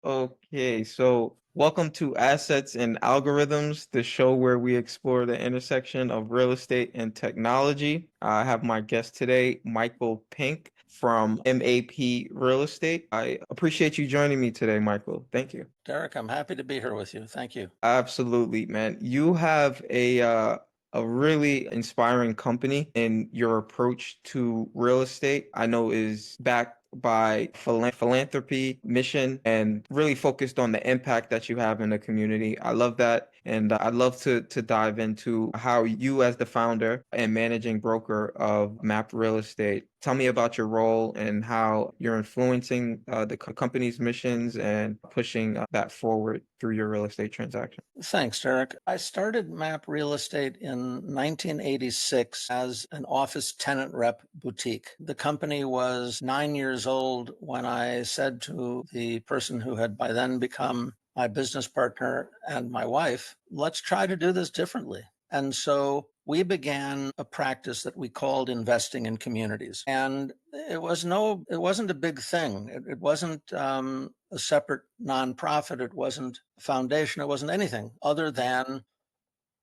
Okay, so welcome to Assets and Algorithms, the show where we explore the intersection of real estate and technology. I have my guest today, Michael Pink from MAP Real Estate. I appreciate you joining me today, Michael. Thank you. Derek, I'm happy to be here with you. Thank you. Absolutely, man. You have a really inspiring company, and your approach to real estate, I know, is backed by philanthropy mission and really focused on the impact that you have in the community. I love that. And I'd love to dive into how you, as the founder and managing broker of MAP Real Estate, tell me about your role and how you're influencing the company's missions and pushing that forward through your real estate transaction. Thanks, Derek. I started MAP Real Estate in 1986 as an office tenant rep boutique. The company was 9 years old when I said to the person who had by then become my business partner and my wife, let's try to do this differently. And so we began a practice that we called investing in communities. And it wasn't a big thing. It wasn't a separate nonprofit. It wasn't a foundation. It wasn't anything other than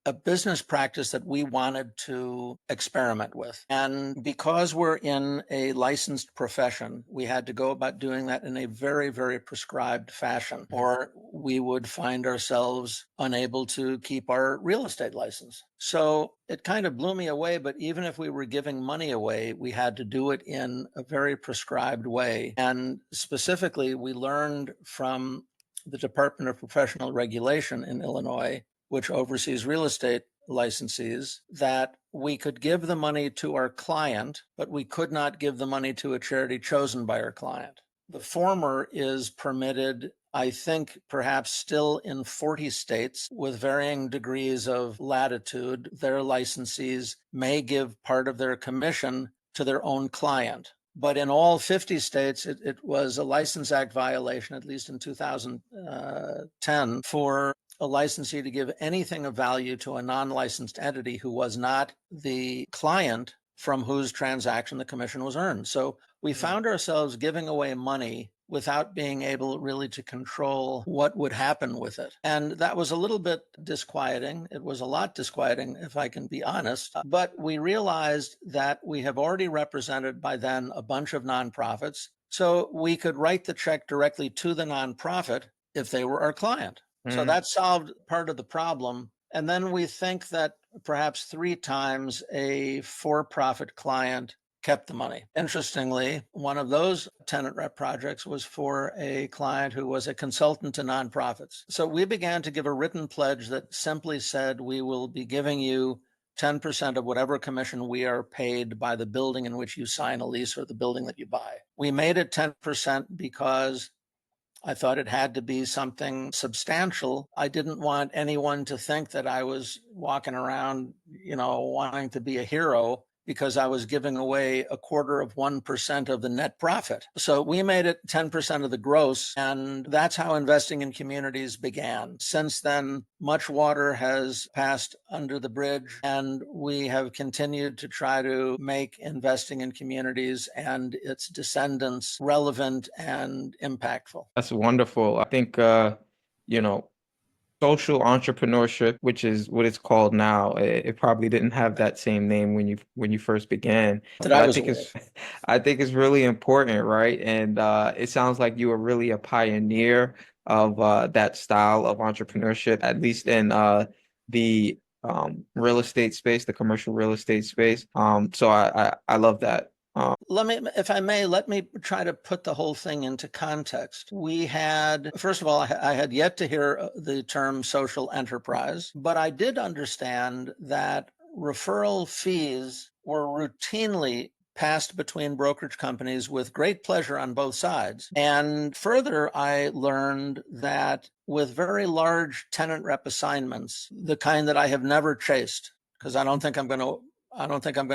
a business practice that we wanted to experiment with. And because we're in a licensed profession, we had to go about doing that in a very, very prescribed fashion, or we would find ourselves unable to keep our real estate license. So it kind of blew me away, but even if we were giving money away, we had to do it in a very prescribed way. And specifically, we learned from the Department of Professional Regulation in Illinois, which oversees real estate licensees, that we could give the money to our client, but we could not give the money to a charity chosen by our client. The former is permitted, I think, perhaps still in 40 states with varying degrees of latitude. Their licensees may give part of their commission to their own client. But in all 50 states, it was a License Act violation, at least in 2010, for a licensee to give anything of value to a non-licensed entity who was not the client from whose transaction the commission was earned. So we found ourselves giving away money without being able really to control what would happen with it. And that was a little bit disquieting. It was a lot disquieting, if I can be honest. But we realized that we have already represented by then a bunch of nonprofits. So we could write the check directly to the nonprofit if they were our client. So that solved part of the problem. And then we think that perhaps 3 times a for-profit client kept the money. Interestingly, one of those tenant rep projects was for a client who was a consultant to nonprofits. So we began to give a written pledge that simply said, we will be giving you 10% of whatever commission we are paid by the building in which you sign a lease or the building that you buy. We made it 10% because I thought it had to be something substantial. I didn't want anyone to think that I was walking around, wanting to be a hero because I was giving away 0.25% of the net profit. So we made it 10% of the gross, and that's how investing in communities began. Since then, much water has passed under the bridge, and we have continued to try to make investing in communities and its descendants relevant and impactful. That's wonderful. I think, you know, social entrepreneurship, which is what it's called now, it probably didn't have that same name when you first began, That but I I was think aware. I think it's really important, right? And it sounds like you were really a pioneer of that style of entrepreneurship, at least in the real estate space, the commercial real estate space. So I love that. If I may, let me try to put the whole thing into context. We had, first of all, I had yet to hear the term social enterprise, but I did understand that referral fees were routinely passed between brokerage companies with great pleasure on both sides. And further, I learned that with very large tenant rep assignments, the kind that I have never chased, because I don't think I'm going to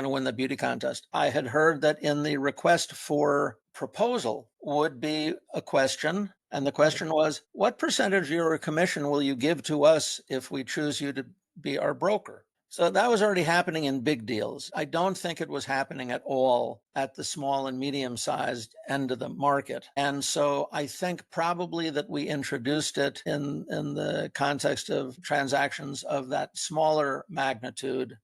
win the beauty contest. I had heard that in the request for proposal would be a question. And the question was, what percentage of your commission will you give to us if we choose you to be our broker? So that was already happening in big deals. I don't think it was happening at all at the small and medium sized end of the market. And so I think probably that we introduced it in the context of transactions of that smaller magnitude.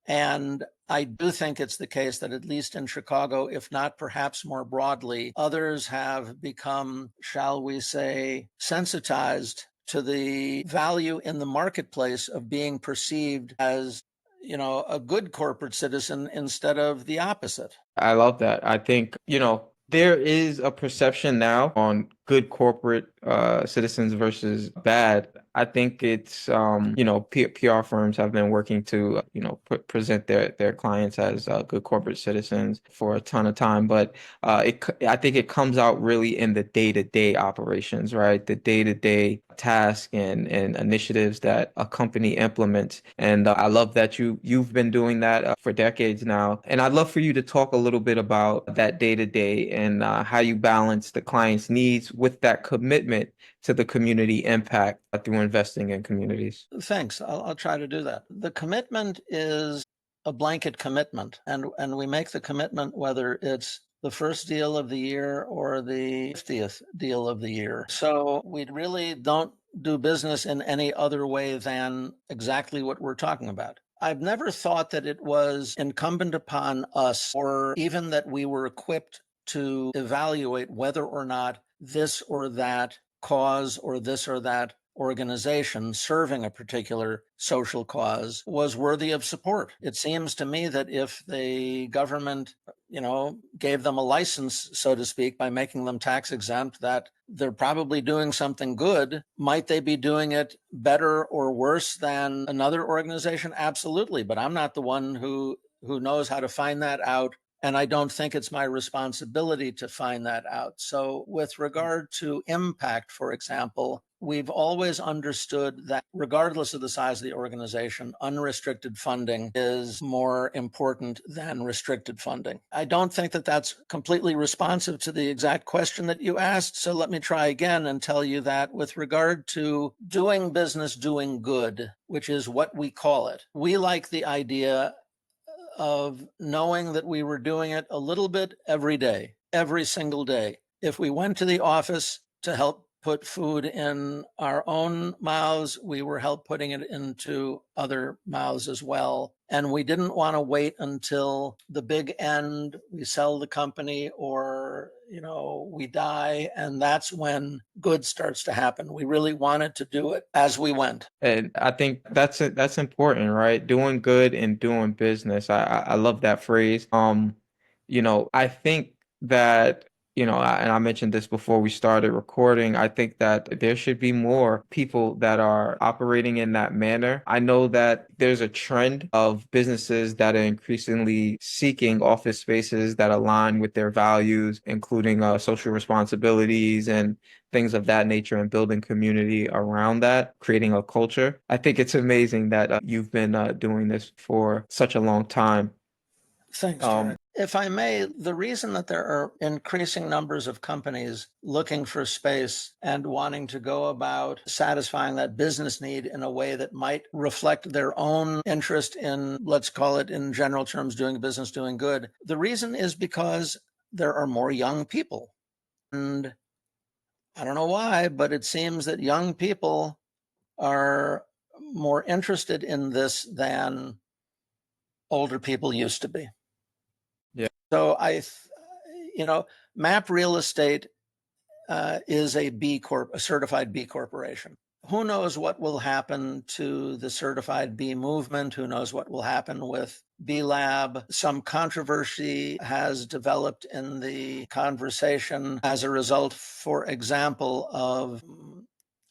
And I do think it's the case that at least in Chicago, if not perhaps more broadly, others have become, shall we say, sensitized to the value in the marketplace of being perceived as, a good corporate citizen instead of the opposite. I love that. I think, there is a perception now on good corporate citizens versus bad. I think it's PR firms have been working to present their clients as good corporate citizens for a ton of time, but I think it comes out really in the day-to-day operations, right? The day-to-day tasks and initiatives that a company implements. And I love that you've been doing that for decades now. And I'd love for you to talk a little bit about that day-to-day and how you balance the client's needs with that commitment to the community impact through investing in communities. Thanks. I'll try to do that. The commitment is a blanket commitment, and we make the commitment whether it's the first deal of the year or the 50th deal of the year. So we really don't do business in any other way than exactly what we're talking about. I've never thought that it was incumbent upon us, or even that we were equipped to evaluate whether or not this or that cause or this or that organization serving a particular social cause was worthy of support. It seems to me that if the government, gave them a license, so to speak, by making them tax exempt, that they're probably doing something good. Might they be doing it better or worse than another organization? Absolutely. But I'm not the one who knows how to find that out. And I don't think it's my responsibility to find that out. So with regard to impact, for example, we've always understood that regardless of the size of the organization, unrestricted funding is more important than restricted funding. I don't think that that's completely responsive to the exact question that you asked. So let me try again and tell you that with regard to doing business, doing good, which is what we call it, we like the idea of knowing that we were doing it a little bit every day, every single day. If we went to the office to help put food in our own mouths, we were help putting it into other mouths as well. And we didn't want to wait until the big end, we sell the company or, we die. And that's when good starts to happen. We really wanted to do it as we went. And I think that's important, right? Doing good and doing business. I love that phrase. I think that, and I mentioned this before we started recording. I think that there should be more people that are operating in that manner. I know that there's a trend of businesses that are increasingly seeking office spaces that align with their values, including social responsibilities and things of that nature, and building community around that, creating a culture. I think it's amazing that you've been doing this for such a long time. Thanks, Jared. If I may, the reason that there are increasing numbers of companies looking for space and wanting to go about satisfying that business need in a way that might reflect their own interest in, let's call it in general terms, doing business, doing good, the reason is because there are more young people. And I don't know why, but it seems that young people are more interested in this than older people used to be. Yeah. So MAP Real Estate is a B Corp, a certified B corporation. Who knows what will happen to the certified B movement? Who knows what will happen with B Lab? Some controversy has developed in the conversation as a result, for example, of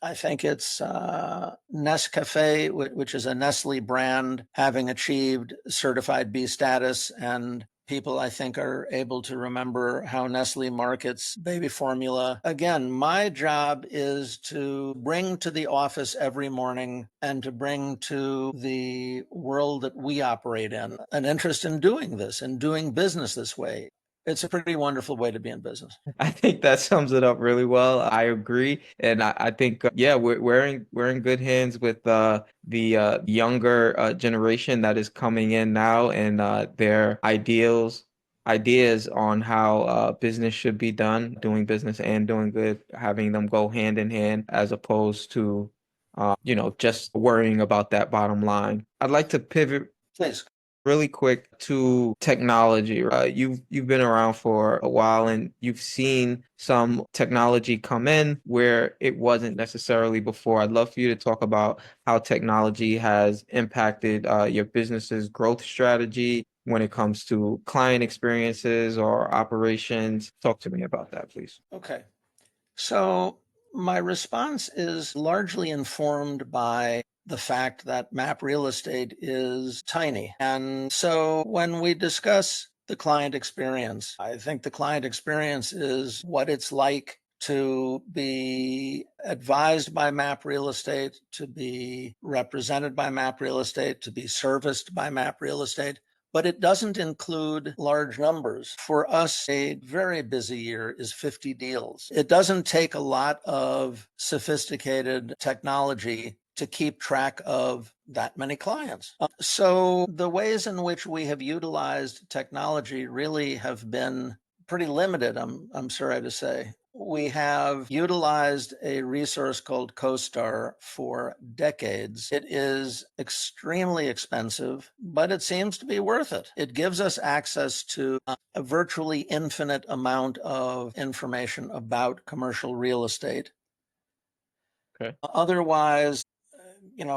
I think it's Nescafe, which is a Nestle brand, having achieved certified B status. And people, I think, are able to remember how Nestle markets baby formula. Again, my job is to bring to the office every morning and to bring to the world that we operate in an interest in doing this and doing business this way. It's a pretty wonderful way to be in business. I think that sums it up really well. I agree, and I think yeah, we're in good hands with the younger generation that is coming in now, and their ideas on how business should be done, doing business and doing good, having them go hand in hand, as opposed to just worrying about that bottom line. I'd like to pivot Please. really quick to technology. You've been around for a while and you've seen some technology come in where it wasn't necessarily before. I'd love for you to talk about how technology has impacted your business's growth strategy when it comes to client experiences or operations. Talk to me about that, please. Okay. So my response is largely informed by the fact that map real estate is tiny. And so when we discuss the client experience, I think the client experience is what it's like to be advised by map real estate, to be represented by map real estate, to be serviced by map real estate, but it doesn't include large numbers. For us, a very busy year is 50 deals. It doesn't take a lot of sophisticated technology to keep track of that many clients. So the ways in which we have utilized technology really have been pretty limited, I'm sorry to say. We have utilized a resource called CoStar for decades. It is extremely expensive, but it seems to be worth it. It gives us access to a virtually infinite amount of information about commercial real estate. Okay. Otherwise,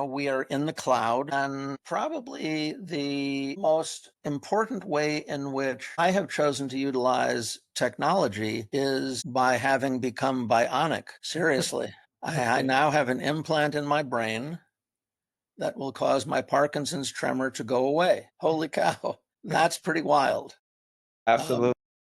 we are in the cloud. And probably the most important way in which I have chosen to utilize technology is by having become bionic. Seriously. I now have an implant in my brain that will cause my Parkinson's tremor to go away. Holy cow. That's pretty wild. Absolutely.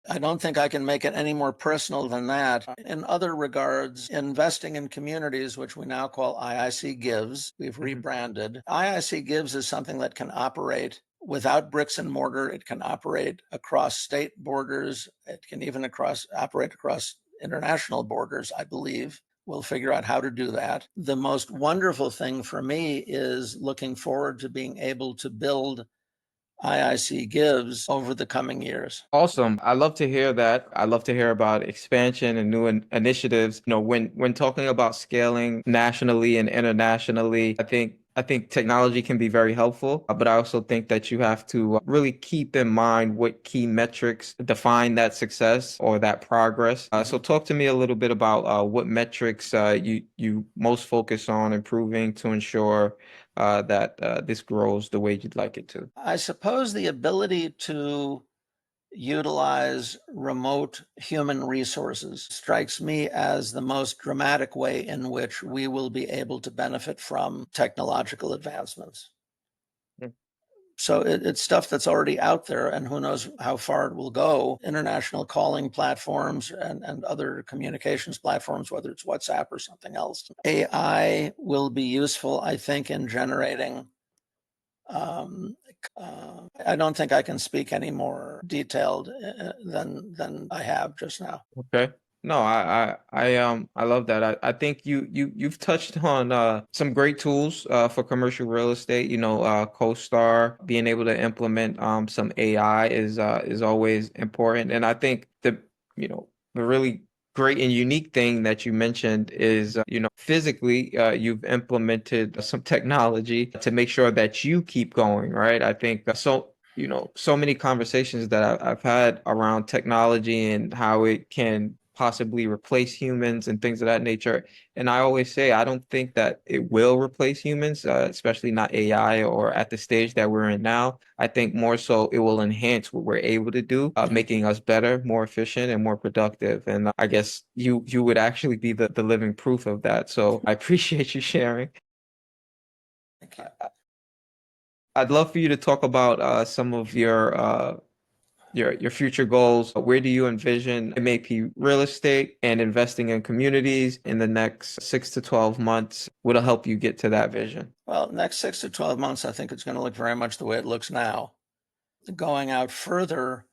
I don't think I can make it any more personal than that. In other regards, investing in communities, which we now call IIC Gives, we've rebranded. IIC Gives is something that can operate without bricks and mortar. It can operate across state borders. It can even operate across international borders, I believe. We'll figure out how to do that. The most wonderful thing for me is looking forward to being able to build IIC Gives over the coming years. Awesome. I love to hear that. I love to hear about expansion and new initiatives. When talking about scaling nationally and internationally, I think technology can be very helpful, but I also think that you have to really keep in mind what key metrics define that success or that progress. So talk to me a little bit about what metrics you most focus on improving to ensure that this grows the way you'd like it to. I suppose the ability to utilize remote human resources strikes me as the most dramatic way in which we will be able to benefit from technological advancements. Mm. So it's stuff that's already out there, and who knows how far it will go. International calling platforms and other communications platforms, whether it's WhatsApp or something else. AI will be useful, I think, in generating I don't think I can speak any more detailed than I have just now. Okay. No, I love that. I think you've touched on some great tools for commercial real estate. CoStar, being able to implement some AI is always important. And I think the really great and unique thing that you mentioned is physically you've implemented some technology to make sure that you keep going, right? I think so many conversations that I've had around technology and how it can possibly replace humans and things of that nature. And I always say, I don't think that it will replace humans, especially not AI or at the stage that we're in now. I think more so it will enhance what we're able to do, making us better, more efficient, and more productive. And I guess you would actually be the living proof of that. So I appreciate you sharing. Thank you. I'd love for you to talk about some of your future goals. Where do you envision MAP real estate and investing in communities in the next 6 to 12 months? What'll help you get to that vision? Well, next 6 to 12 months, I think it's going to look very much the way it looks now. Going out further,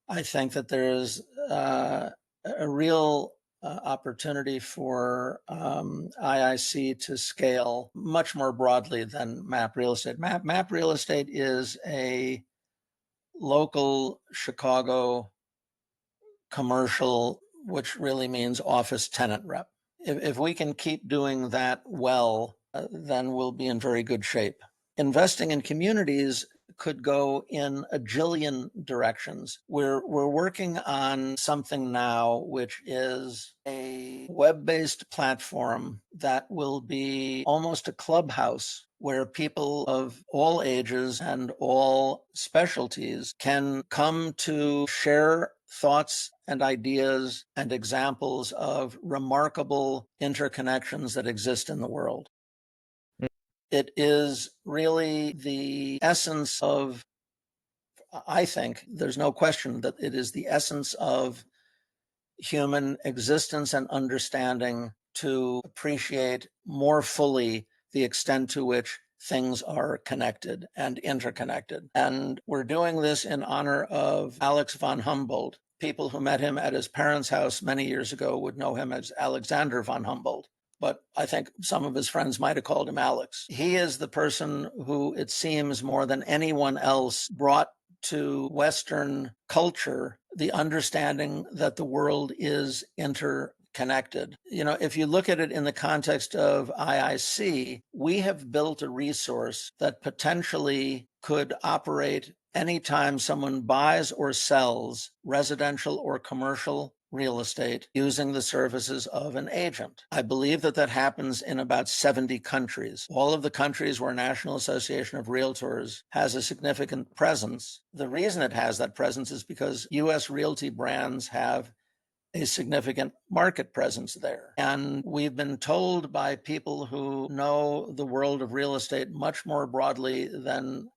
I think that there's a real opportunity for IIC to scale much more broadly than Map Real Estate. Map Real Estate is a local Chicago commercial, which really means office tenant rep. If we can keep doing that well, then we'll be in very good shape. Investing in communities could go in a jillion directions. We're working on something now, which is a web-based platform that will be almost a clubhouse where people of all ages and all specialties can come to share thoughts and ideas and examples of remarkable interconnections that exist in the world. It is really the essence of, I think, there's no question that it is the essence of human existence and understanding to appreciate more fully the extent to which things are connected and interconnected. And we're doing this in honor of Alex von Humboldt. People who met him at his parents' house many years ago would know him as Alexander von Humboldt, but I think some of his friends might have called him Alex. He is the person who, it seems, more than anyone else, brought to Western culture the understanding that the world is interconnected. You know, if you look at it in the context of IIC, we have built a resource that potentially could operate anytime someone buys or sells residential or commercial real estate using the services of an agent. I believe that that happens in about 70 countries. All of the countries where National Association of Realtors has a significant presence. The reason it has that presence is because U.S. realty brands have a significant market presence there. And we've been told by people who know the world of real estate much more broadly than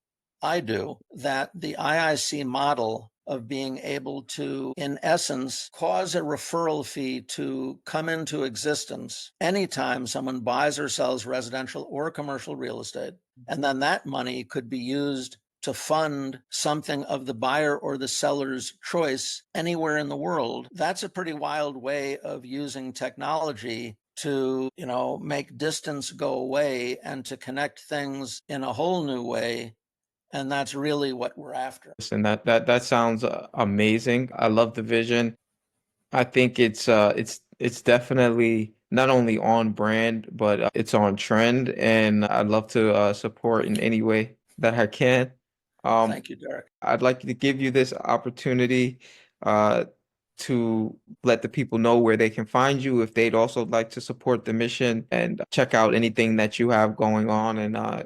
I do that the IIC model of being able to, in essence, cause a referral fee to come into existence anytime someone buys or sells residential or commercial real estate. And then that money could be used to fund something of the buyer or the seller's choice anywhere in the world. That's a pretty wild way of using technology to, make distance go away and to connect things in a whole new way. And that's really what we're after. And that sounds amazing. I love the vision. I think it's definitely not only on brand, but it's on trend, and I'd love to support in any way that I can. Um, Thank you, Derek. I'd like to give you this opportunity uh, to let the people know where they can find you if they'd also like to support the mission and check out anything that you have going on. And uh,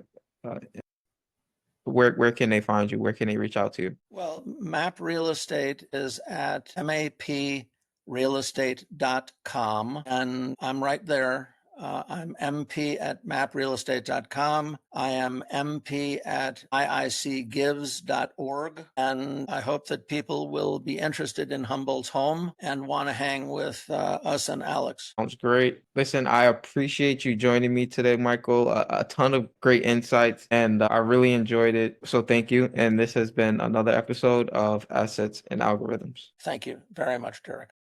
where can they find you? Where can they reach out to you? Well, Map Real Estate is at maprealestate.com, and I'm right there. I'm MP at maprealestate.com. I am MP at iicgives.org. And I hope that people will be interested in Humboldt's home and want to hang with us and Alex. Sounds great. Listen, I appreciate you joining me today, Michael. A ton of great insights, and I really enjoyed it. So thank you. And this has been another episode of Assets and Algorithms. Thank you very much, Derek.